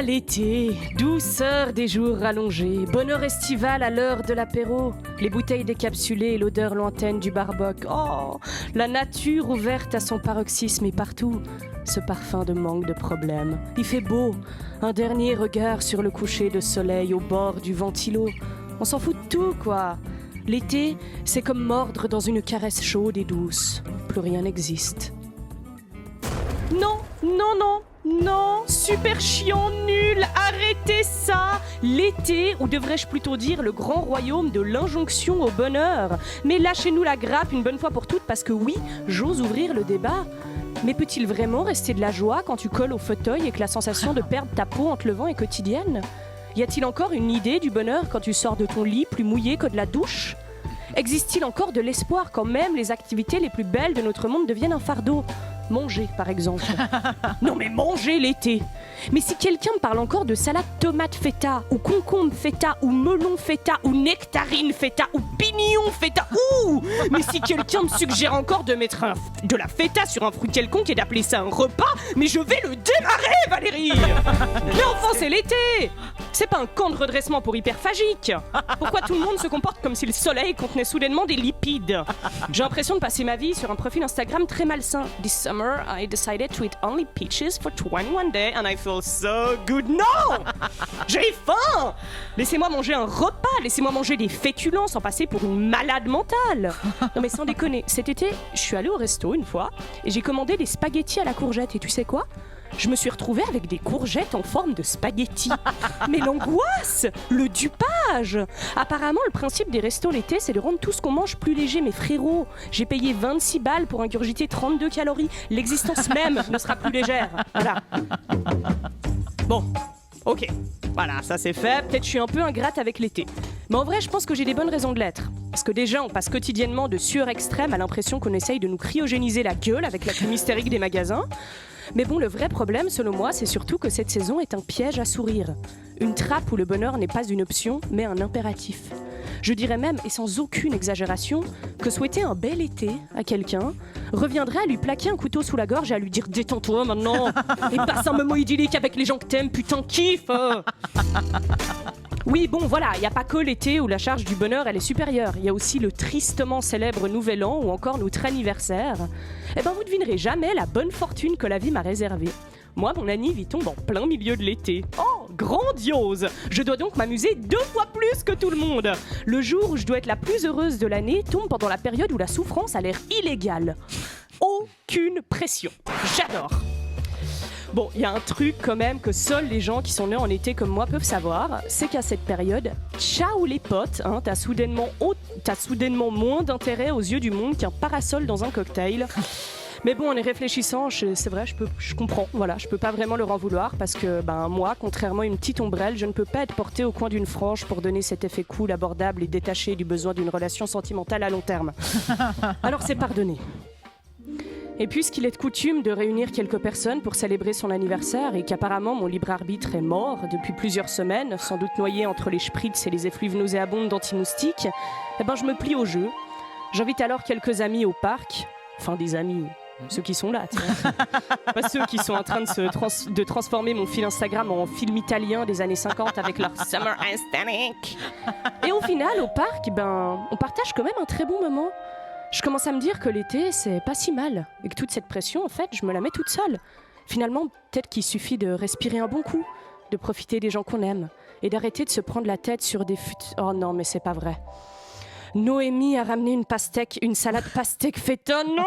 l'été, douceur des jours rallongés, bonheur estival à l'heure de l'apéro, les bouteilles décapsulées et l'odeur lointaine du barboc. Oh, la nature ouverte à son paroxysme et partout, ce parfum de manque de problème. Il fait beau, un dernier regard sur le coucher de soleil au bord du ventilo. On s'en fout de tout, quoi. L'été, c'est comme mordre dans une caresse chaude et douce. Plus rien n'existe. Non, non, non. Non, super chiant, nul, arrêtez ça. L'été, ou devrais-je plutôt dire le grand royaume de l'injonction au bonheur. Mais lâchez-nous la grappe une bonne fois pour toutes, parce que oui, j'ose ouvrir le débat. Mais peut-il vraiment rester de la joie quand tu colles au fauteuil et que la sensation de perdre ta peau en te levant est quotidienne ? Y a-t-il encore une idée du bonheur quand tu sors de ton lit plus mouillé que de la douche ? Existe-t-il encore de l'espoir quand même les activités les plus belles de notre monde deviennent un fardeau ? Manger, par exemple. Non mais manger l'été. Mais si quelqu'un me parle encore de salade tomate feta, ou concombre feta, ou melon feta, ou nectarine feta, ou pignon feta, mais si quelqu'un me suggère encore de mettre de la feta sur un fruit quelconque et d'appeler ça un repas, mais je vais le démarrer, Valérie. Mais enfin, c'est l'été. C'est pas un camp de redressement pour hyperphagique. Pourquoi tout le monde se comporte comme si le soleil contenait soudainement des lipides ? J'ai l'impression de passer ma vie sur un profil Instagram très malsain. This summer, I decided to eat only peaches for 21 days and I feel so good. Non ! J'ai faim ! Laissez-moi manger un repas, laissez-moi manger des féculents sans passer pour une malade mentale. Non mais sans déconner, cet été, je suis allée au resto une fois et j'ai commandé des spaghettis à la courgette et tu sais quoi ? Je me suis retrouvée avec des courgettes en forme de spaghettis. Mais l'angoisse, le dupage. Apparemment, le principe des restos l'été, c'est de rendre tout ce qu'on mange plus léger. Mais frérot, j'ai payé 26 balles pour ingurgiter 32 calories. L'existence même ne sera plus légère. Voilà. Bon, ok. Voilà, ça c'est fait. Peut-être je suis un peu ingrate avec l'été. Mais en vrai, je pense que j'ai des bonnes raisons de l'être. Parce que déjà, on passe quotidiennement de sueur extrême à l'impression qu'on essaye de nous cryogéniser la gueule avec la plume hystérique des magasins. Mais bon, le vrai problème, selon moi, c'est surtout que cette saison est un piège à sourire. Une trappe où le bonheur n'est pas une option, mais un impératif. Je dirais même, et sans aucune exagération, que souhaiter un bel été à quelqu'un reviendrait à lui plaquer un couteau sous la gorge et à lui dire « Détends-toi maintenant et passe un moment idyllique avec les gens que t'aimes, putain, kiffe !» Oui, bon, voilà, il n'y a pas que l'été où la charge du bonheur, elle est supérieure. Il y a aussi le tristement célèbre Nouvel An ou encore notre anniversaire. Eh ben, vous devinerez jamais la bonne fortune que la vie m'a réservée. Moi, mon anniv, il tombe en plein milieu de l'été. Oh, grandiose! Je dois donc m'amuser 2 fois plus que tout le monde. Le jour où je dois être la plus heureuse de l'année tombe pendant la période où la souffrance a l'air illégale. Aucune pression. J'adore! Bon, il y a un truc quand même que seuls les gens qui sont nés en été comme moi peuvent savoir, c'est qu'à cette période, ciao les potes, hein, t'as soudainement moins d'intérêt aux yeux du monde qu'un parasol dans un cocktail. Mais bon, en y réfléchissant, c'est vrai, je comprends, voilà, je peux pas vraiment leur en vouloir parce que moi, contrairement à une petite ombrelle, je ne peux pas être portée au coin d'une frange pour donner cet effet cool, abordable et détaché du besoin d'une relation sentimentale à long terme. Alors c'est pardonné. Et puisqu'il est de coutume de réunir quelques personnes pour célébrer son anniversaire et qu'apparemment mon libre arbitre est mort depuis plusieurs semaines, sans doute noyé entre les spritz et les effluves nauséabondes d'anti-moustiques, je me plie au jeu. J'invite alors quelques amis au parc, enfin des amis, ceux qui sont là, pas ceux qui sont en train de transformer mon fil Instagram en film italien des années 50 avec leur Summer Aesthetic. Et au final, au parc, on partage quand même un très bon moment. Je commence à me dire que l'été, c'est pas si mal. Et que toute cette pression, en fait, je me la mets toute seule. Finalement, peut-être qu'il suffit de respirer un bon coup, de profiter des gens qu'on aime, et d'arrêter de se prendre la tête sur des Oh non, mais c'est pas vrai. Noémie a ramené une salade pastèque feta. Non!